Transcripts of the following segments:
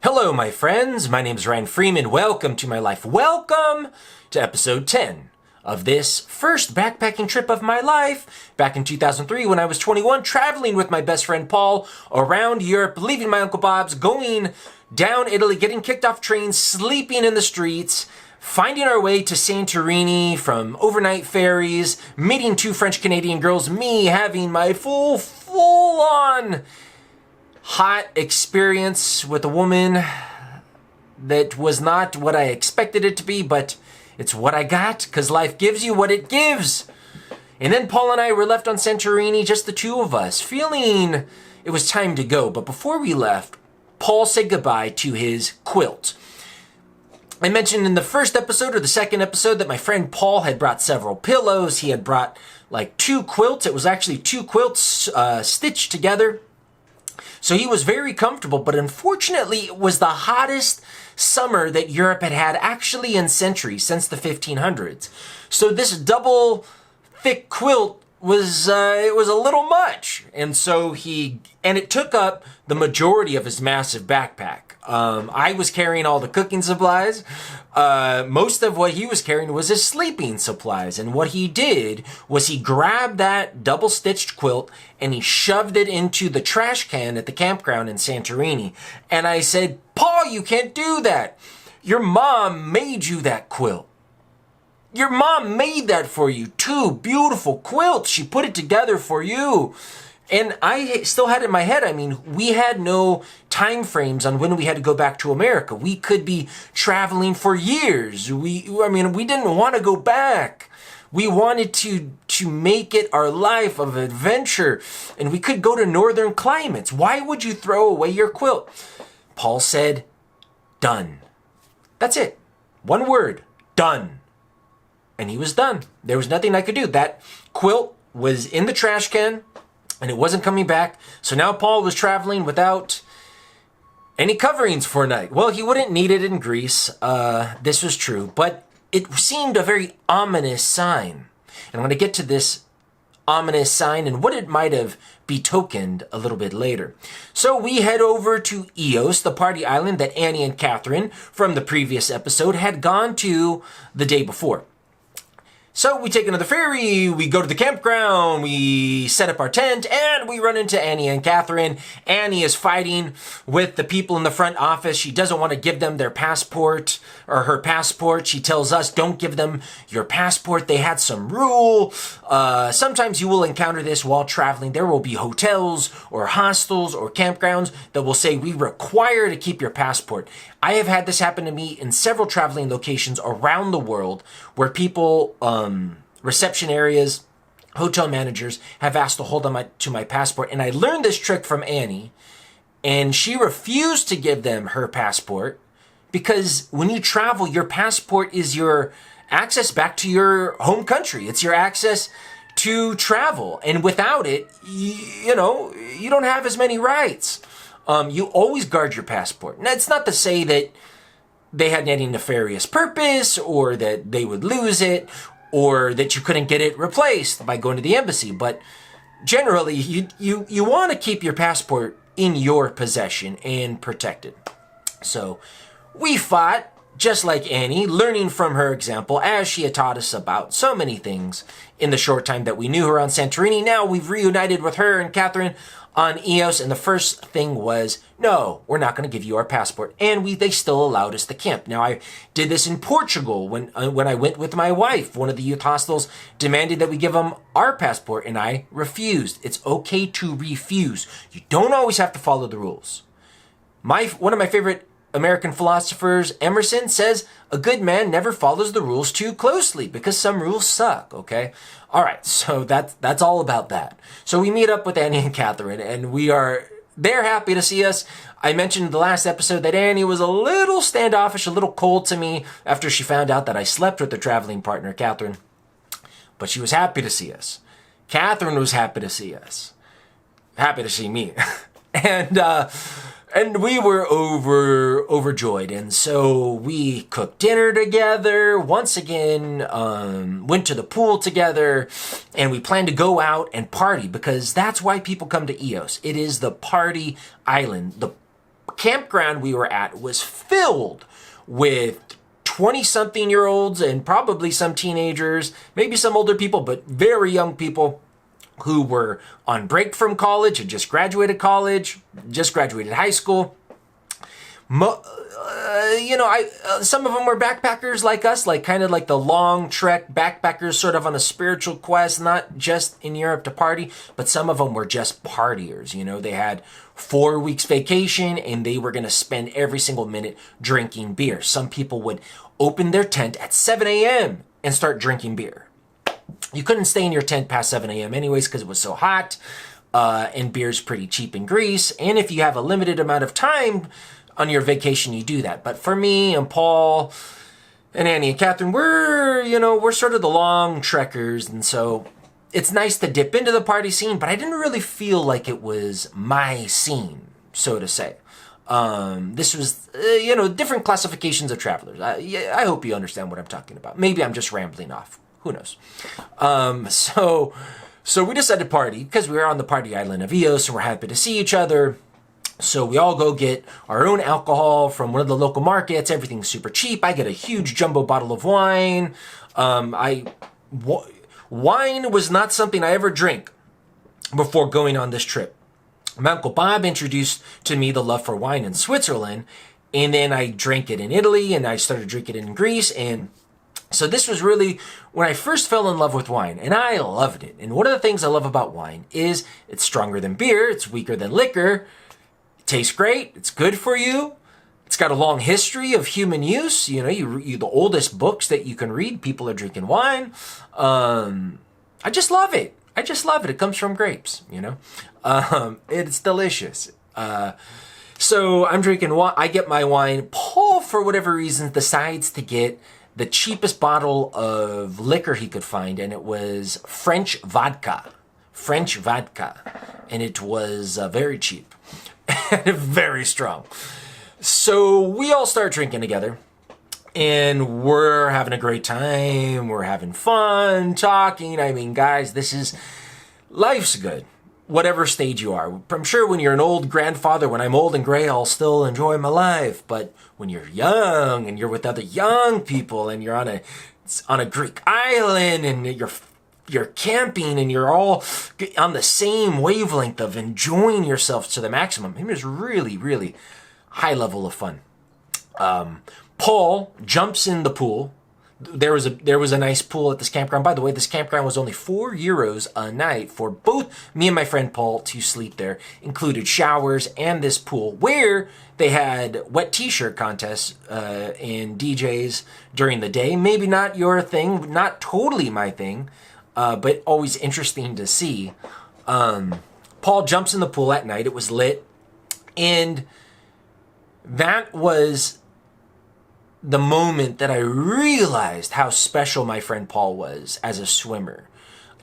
Hello, my friends. My name is Ryan Freeman. Welcome to my life. Welcome to episode 10 of this first backpacking trip of my life. Back in 2003, when I was 21, traveling with my best friend Paul around Europe, leaving my Uncle Bob's, going down Italy, getting kicked off trains, sleeping in the streets, finding our way to Santorini from overnight ferries, meeting two French-Canadian girls, me having my full-on hot experience with a woman that was not what I expected it to be, but it's what I got, because life gives you what it gives. And then Paul and I were left on Santorini, just the two of us, feeling it was time to go. But before we left, Paul said goodbye to his quilt. I mentioned in the first episode or the second episode that my friend Paul had brought several pillows. He had brought like two quilts. It was actually two quilts stitched together. So he was very comfortable, but unfortunately it was the hottest summer that Europe had had actually in centuries, since the 1500s. So this double thick quilt was it was a little much, and so it took up the majority of his massive backpack. I was carrying all the cooking supplies. Most of what he was carrying was his sleeping supplies, and what he did was he grabbed that double-stitched quilt and he shoved it into the trash can at the campground in Santorini. And I said, "Paul, you can't do that. Your mom made you that quilt. Your mom made that for you. Two beautiful quilts. She put it together for you." And I still had it in my head. I mean, we had no time frames on when we had to go back to America. We could be traveling for years. We didn't want to go back. We wanted to make it our life of adventure, and we could go to northern climates. Why would you throw away your quilt? Paul said, "Done." That's it. One word, done. And he was done. There was nothing I could do. That quilt was in the trash can, and it wasn't coming back. So now Paul was traveling without any coverings for a night. Well, he wouldn't need it in Greece. This was true. But it seemed a very ominous sign. And I'm going to get to this ominous sign and what it might have betokened a little bit later. So we head over to Ios, the party island that Annie and Catherine from the previous episode had gone to the day before. So we take another ferry, we go to the campground, we set up our tent, and we run into Annie and Catherine. Annie is fighting with the people in the front office. She doesn't want to give them their passport, or her passport. She tells us, "Don't give them your passport." They had some rule. Sometimes you will encounter this while traveling. There will be hotels or hostels or campgrounds that will say, "We require to keep your passport." I have had this happen to me in several traveling locations around the world where people, reception areas, hotel managers have asked to hold on to my passport. And I learned this trick from Annie, and she refused to give them her passport because when you travel, your passport is your access back to your home country. It's your access to travel. And without it, you don't have as many rights. You always guard your passport. Now, it's not to say that they had any nefarious purpose or that they would lose it or that you couldn't get it replaced by going to the embassy. But generally, you want to keep your passport in your possession and protected. So we fought, just like Annie, learning from her example as she had taught us about so many things in the short time that we knew her on Santorini. Now we've reunited with her and Catherine on Ios, and the first thing was, no, we're not going to give you our passport. And they still allowed us to camp. Now, I did this in Portugal when I went with my wife. One of the youth hostels demanded that we give them our passport, and I refused. It's okay to refuse. You don't always have to follow the rules. One of my favorite American philosophers, Emerson, says a good man never follows the rules too closely because some rules suck, okay? All right, so that's all about that. So we meet up with Annie and Catherine, and they're happy to see us. I mentioned in the last episode that Annie was a little standoffish, a little cold to me after she found out that I slept with her traveling partner, Catherine. But she was happy to see us. Catherine was happy to see us. Happy to see me. And we were overjoyed. And so we cooked dinner together, once again, went to the pool together, and we planned to go out and party because that's why people come to Ios. It is the party island, the campground we were at was filled with 20-something-year-olds and probably some teenagers, maybe some older people, but very young people who were on break from college, had just graduated college, just graduated high school. Some of them were backpackers like us, like kind of like the long trek backpackers, sort of on a spiritual quest, not just in Europe to party, but some of them were just partiers. They had 4 weeks vacation and they were going to spend every single minute drinking beer. Some people would open their tent at 7 a.m. and start drinking beer. You couldn't stay in your tent past 7 a.m. anyways because it was so hot, and beer's pretty cheap in Greece. And if you have a limited amount of time on your vacation, you do that. But for me and Paul and Annie and Catherine, we're sort of the long trekkers, and so it's nice to dip into the party scene, but I didn't really feel like it was my scene, so to say. This was, different classifications of travelers. I hope you understand what I'm talking about. Maybe I'm just rambling off. Who knows? So we decided to party because we were on the party island of Ios and we're happy to see each other. So we all go get our own alcohol from one of the local markets. Everything's super cheap. I get a huge jumbo bottle of wine. Wine was not something I ever drank before going on this trip. My Uncle Bob introduced to me the love for wine in Switzerland, and then I drank it in Italy, and I started drinking it in Greece, and so this was really when I first fell in love with wine, and I loved it. And one of the things I love about wine is it's stronger than beer, it's weaker than liquor, it tastes great, it's good for you, it's got a long history of human use. The oldest books that you can read, people are drinking wine. I just love it. It comes from grapes, it's delicious. So I'm drinking wine. I get my wine. Paul, for whatever reason, decides to get the cheapest bottle of liquor he could find, and it was French vodka. And it was very cheap and very strong. So we all start drinking together. And we're having a great time. We're having fun, talking. I mean, guys, life's good. Whatever stage you are. I'm sure when you're an old grandfather, when I'm old and gray, I'll still enjoy my life. But when you're young and you're with other young people and you're on a Greek island and you're camping and you're all on the same wavelength of enjoying yourself to the maximum, it was really, really high level of fun. Paul jumps in the pool. There was a nice pool at this campground. By the way, this campground was only €4 a night for both me and my friend Paul to sleep there. Included showers and this pool where they had wet t-shirt contests and DJs during the day. Maybe not your thing, not totally my thing, but always interesting to see. Paul jumps in the pool at night. It was lit, and that was the moment that I realized how special my friend Paul was as a swimmer.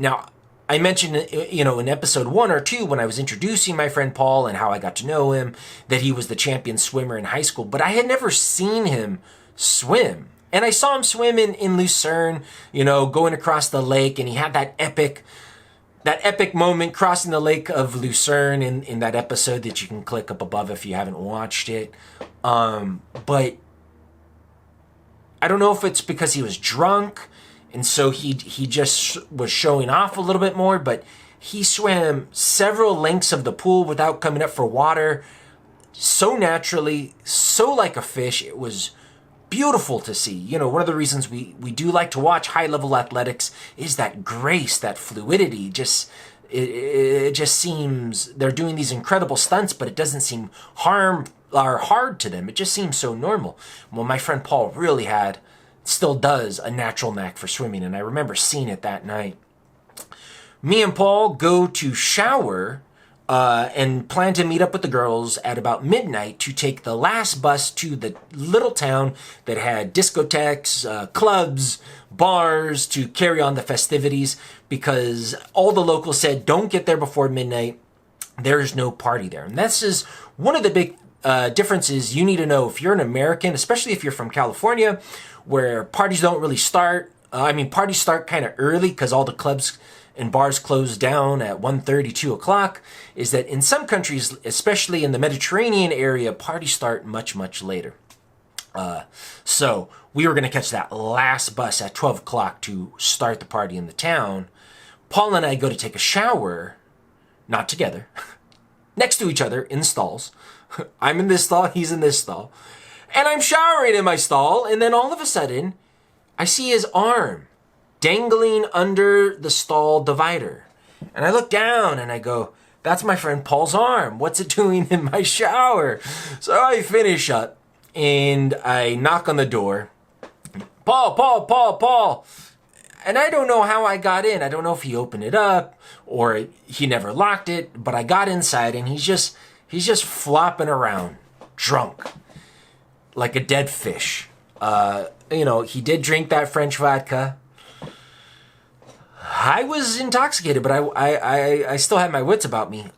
Now, I mentioned, in episode 1 or 2 when I was introducing my friend Paul and how I got to know him, that he was the champion swimmer in high school, but I had never seen him swim. And I saw him swim in Lucerne, going across the lake, and he had that epic moment crossing the lake of Lucerne in that episode that you can click up above if you haven't watched it. But I don't know if it's because he was drunk, and so he just was showing off a little bit more, but he swam several lengths of the pool without coming up for water, so naturally, so like a fish. It was beautiful to see. One of the reasons we do like to watch high-level athletics is that grace, that fluidity. It just seems they're doing these incredible stunts, but it doesn't seem hard to them. It just seems so normal. Well, my friend Paul really still does a natural knack for swimming, and I remember seeing it that night. Me and Paul go to shower and plan to meet up with the girls at about midnight to take the last bus to the little town that had discotheques, clubs, bars to carry on the festivities, because all the locals said, don't get there before midnight. There's no party there. And this is one of the big differences you need to know if you're an American, especially if you're from California, where parties don't really start. Parties start kind of early because all the clubs and bars close down at 1:30, 2 o'clock, is that in some countries, especially in the Mediterranean area, parties start much, much later. So we were going to catch that last bus at 12 o'clock to start the party in the town. Paul and I go to take a shower, not together, next to each other in stalls. I'm in this stall, he's in this stall. And I'm showering in my stall, and then all of a sudden, I see his arm dangling under the stall divider. And I look down and I go, that's my friend Paul's arm. What's it doing in my shower? So I finish up and I knock on the door. Paul. And I don't know how I got in. I don't know if he opened it up or he never locked it, but I got inside and he's just flopping around, drunk, like a dead fish. He did drink that French vodka. I was intoxicated, but I still had my wits about me,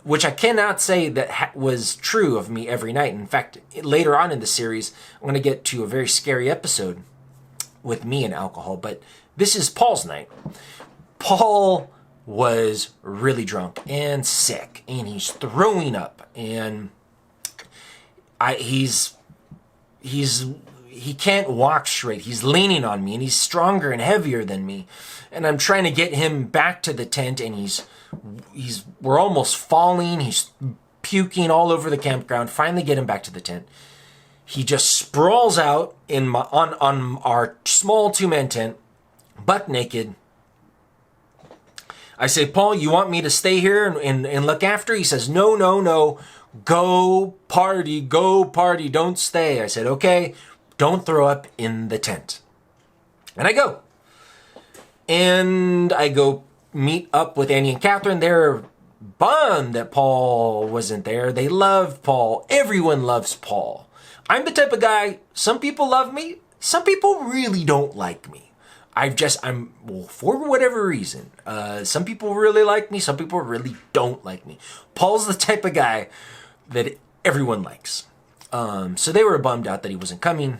which I cannot say that was true of me every night. In fact, later on in the series, I'm going to get to a very scary episode with me and alcohol, but this is Paul's night. Paul was really drunk and sick, and he's throwing up, and he can't walk straight. He's leaning on me, and he's stronger and heavier than me. And I'm trying to get him back to the tent, and we're almost falling. He's puking all over the campground. Finally get him back to the tent. He just sprawls out on our small 2-man tent, butt naked. I say, Paul, you want me to stay here and look after? He says, no. Go party, don't stay. I said, okay, don't throw up in the tent. And I go. And I go meet up with Annie and Catherine. They're bummed that Paul wasn't there. They love Paul. Everyone loves Paul. I'm the type of guy, some people love me, some people really don't like me. For whatever reason. Some people really like me, some people really don't like me. Paul's the type of guy that everyone likes. So they were bummed out that he wasn't coming.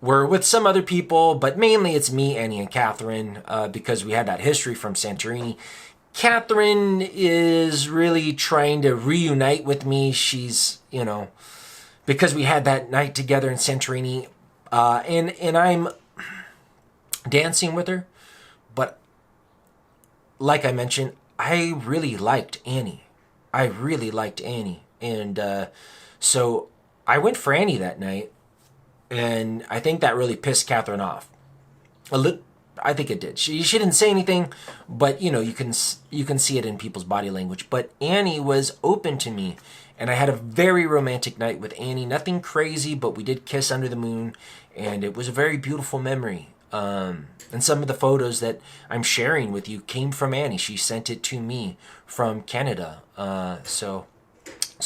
We're with some other people, but mainly it's me, Annie, and Catherine, because we had that history from Santorini. Catherine is really trying to reunite with me. She's, because we had that night together in Santorini, and I'm dancing with her. But like I mentioned, I really liked Annie. And so I went for Annie that night. And I think that really pissed Catherine off. I think it did. She didn't say anything, but you can see it in people's body language. But Annie was open to me, and I had a very romantic night with Annie. Nothing crazy, but we did kiss under the moon, and it was a very beautiful memory. And some of the photos that I'm sharing with you came from Annie. She sent it to me from Canada. So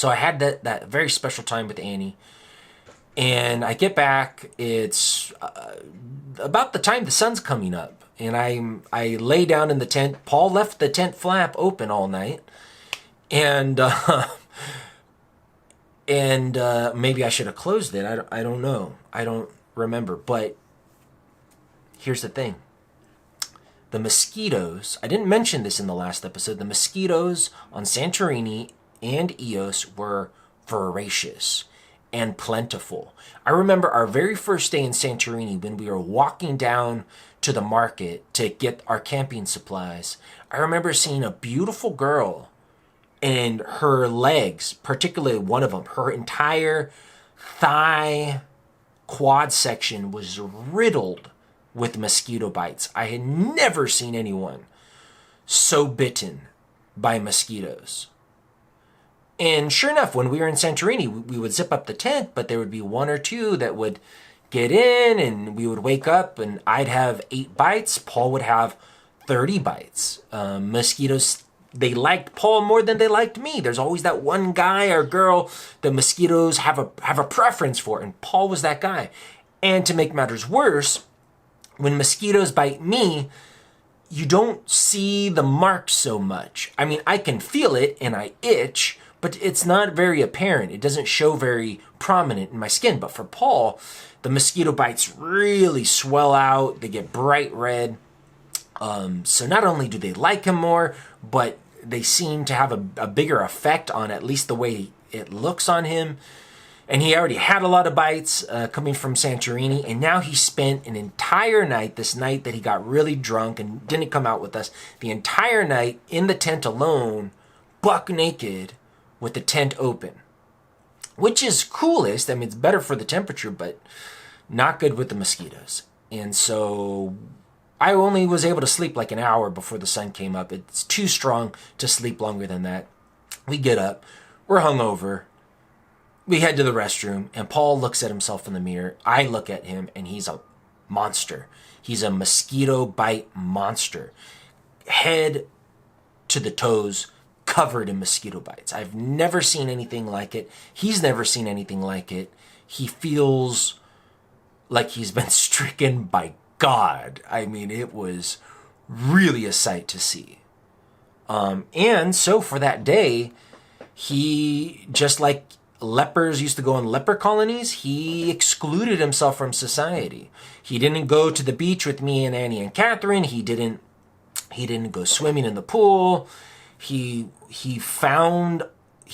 I had that very special time with Annie. And I get back, it's about the time the sun's coming up, and I lay down in the tent. Paul left the tent flap open all night, and maybe I should have closed it. I don't know. I don't remember. But here's the thing. The mosquitoes, I didn't mention this in the last episode, the mosquitoes on Santorini and Ios were voracious and plentiful. I remember our very first day in Santorini when we were walking down to the market to get our camping supplies. I remember seeing a beautiful girl, and her legs, particularly one of them, her entire thigh quad section was riddled with mosquito bites. I had never seen anyone so bitten by mosquitoes. And sure enough, when we were in Santorini, we would zip up the tent, but there would be one or two that would get in, and we would wake up, and I'd have 8 bites. Paul would have 30 bites. Mosquitoes, they liked Paul more than they liked me. There's always that one guy or girl the mosquitoes have a preference for, and Paul was that guy. And to make matters worse, when mosquitoes bite me, you don't see the marks so much. I mean, I can feel it, and I itch, but it's not very apparent. It doesn't show very prominent in my skin. But for Paul, the mosquito bites really swell out. They get bright red. So not only do they like him more, but they seem to have a bigger effect on at least the way it looks on him. And he already had a lot of bites coming from Santorini, and now he spent an entire night, this night that he got really drunk and didn't come out with us, the entire night in the tent alone, buck naked, with the tent open. Which is coolest. I mean, it's better for the temperature, but not good with the mosquitoes. And so I only was able to sleep like an hour before the sun came up. It's too strong to sleep longer than that. We get up, we're hungover, we head to the restroom, and Paul looks at himself in the mirror. I look at him, and he's a monster. He's a mosquito bite monster. Head to the toes, covered in mosquito bites. I've never seen anything like it. He's never seen anything like it. He feels like he's been stricken by God. I mean, it was really a sight to see. And so for that day, he, just like lepers used to go in leper colonies, he excluded himself from society. He didn't go to the beach with me and Annie and Catherine. He didn't go swimming in the pool. He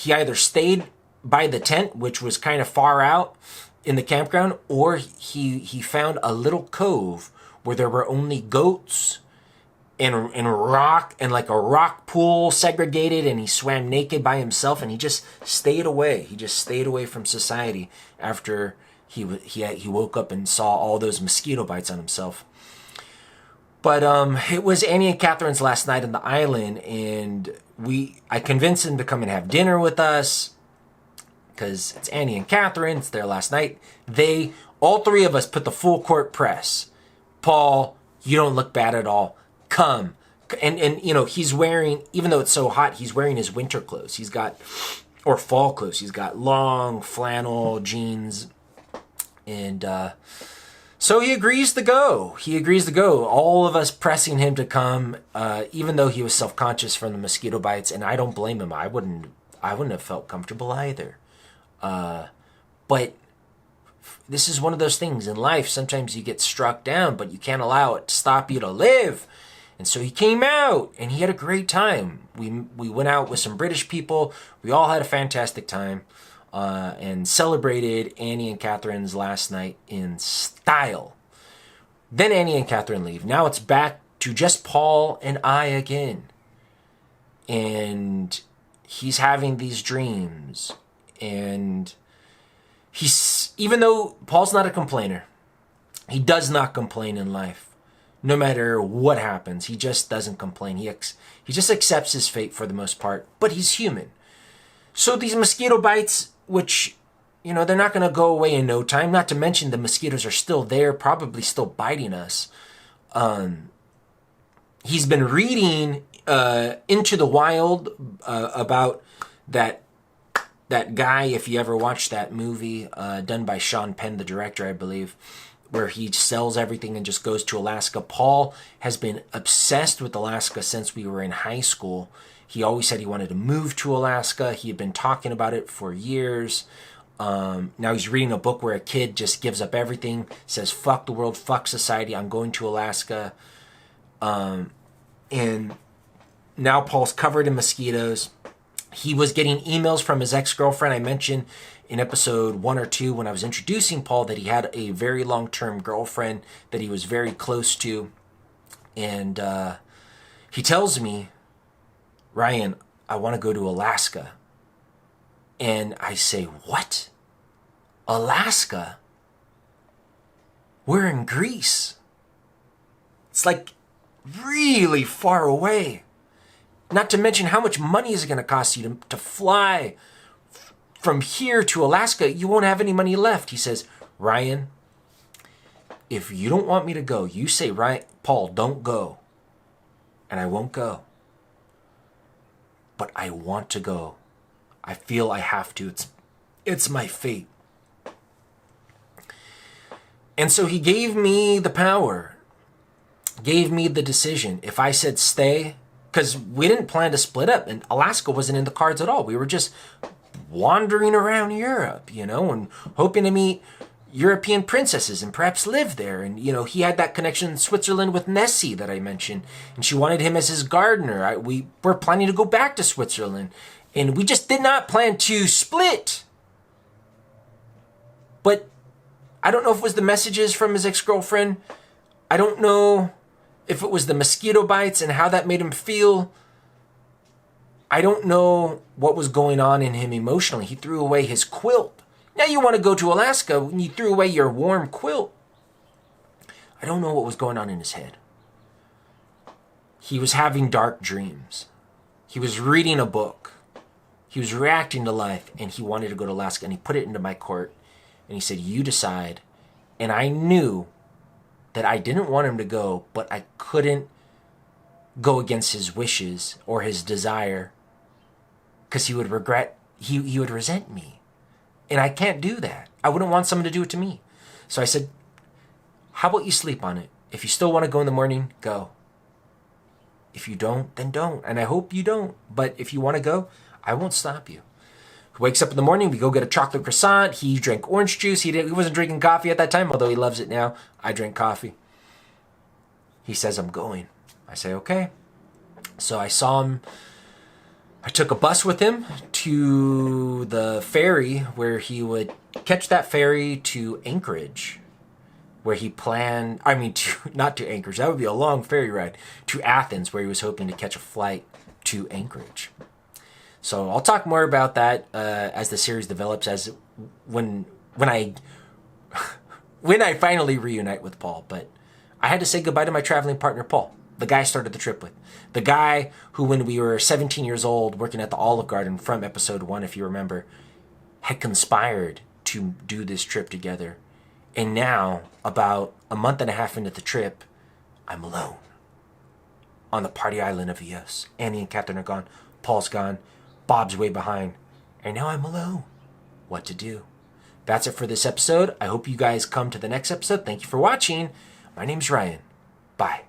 either stayed by the tent, which was kind of far out in the campground, or he found a little cove where there were only goats and rock, and like a rock pool segregated, and he swam naked by himself, and he just stayed away. He just stayed away from society after he woke up and saw all those mosquito bites on himself. But it was Annie and Catherine's last night on the island, and I convinced him to come and have dinner with us, because it's Annie and Catherine, it's their last night. All three of us put the full court press. Paul, you don't look bad at all. Come. And you know, he's wearing, even though it's so hot, he's wearing his winter clothes. Or fall clothes. He's got long flannel jeans. And so he agrees to go. All of us pressing him to come, even though he was self-conscious from the mosquito bites. And I don't blame him. I wouldn't have felt comfortable either. But this is one of those things in life. Sometimes you get struck down, but you can't allow it to stop you to live. And so he came out, and he had a great time. We went out with some British people. We all had a fantastic time, and celebrated Annie and Catherine's last night in style. Then Annie and Catherine leave. Now it's back to just Paul and I again. And he's having these dreams. And even though Paul's not a complainer, he does not complain in life. No matter what happens, he just doesn't complain. He just accepts his fate for the most part, but he's human. So these mosquito bites, which, you know, they're not going to go away in no time, not to mention the mosquitoes are still there, probably still biting us. He's been reading Into the Wild about that guy, if you ever watched that movie, done by Sean Penn, the director, I believe, where he sells everything and just goes to Alaska. Paul has been obsessed with Alaska since we were in high school. He always said he wanted to move to Alaska. He had been talking about it for years. Now he's reading a book where a kid just gives up everything, says, fuck the world, fuck society, I'm going to Alaska. And now Paul's covered in mosquitoes. He was getting emails from his ex-girlfriend. I mentioned in episode 1 or 2 when I was introducing Paul that he had a very long-term girlfriend that he was very close to. And he tells me, Ryan, I want to go to Alaska. And I say, what? Alaska? We're in Greece. It's like really far away. Not to mention how much money is it going to cost you to fly from here to Alaska. You won't have any money left. He says, Ryan, if you don't want me to go, you say, Ryan, Paul, don't go. And I won't go. But I want to go. I feel I have to. It's my fate. And so he gave me the power, gave me the decision. If I said stay, because we didn't plan to split up, and Alaska wasn't in the cards at all. We were just wandering around Europe, you know, and hoping to meet, European princesses and perhaps live there. And, he had that connection in Switzerland with Nessie that I mentioned. And she wanted him as his gardener. We were planning to go back to Switzerland. And we just did not plan to split. But I don't know if it was the messages from his ex-girlfriend. I don't know if it was the mosquito bites and how that made him feel. I don't know what was going on in him emotionally. He threw away his quilt. Now you want to go to Alaska and you threw away your warm quilt. I don't know what was going on in his head. He was having dark dreams. He was reading a book. He was reacting to life, and he wanted to go to Alaska, and he put it into my court, and he said, you decide. And I knew that I didn't want him to go, but I couldn't go against his wishes or his desire, because he would he would resent me. And I can't do that. I wouldn't want someone to do it to me. So I said, how about you sleep on it? If you still want to go in the morning, go. If you don't, then don't. And I hope you don't. But if you want to go, I won't stop you. He wakes up in the morning, we go get a chocolate croissant. He drank orange juice. He wasn't drinking coffee at that time, although he loves it now. I drank coffee. He says, I'm going. I say, okay. So I saw him. I took a bus with him to the ferry where he would catch that ferry to Anchorage, where he planned, not to Anchorage, that would be a long ferry ride, to Athens, where he was hoping to catch a flight to Anchorage. So I'll talk more about that as the series develops, when I finally reunite with Paul. But I had to say goodbye to my traveling partner, Paul, the guy I started the trip with. The guy who, when we were 17 years old, working at the Olive Garden from episode 1, if you remember, had conspired to do this trip together. And now, about a month and a half into the trip, I'm alone on the party island of Ios. Annie and Catherine are gone. Paul's gone. Bob's way behind. And now I'm alone. What to do? That's it for this episode. I hope you guys come to the next episode. Thank you for watching. My name's Ryan. Bye.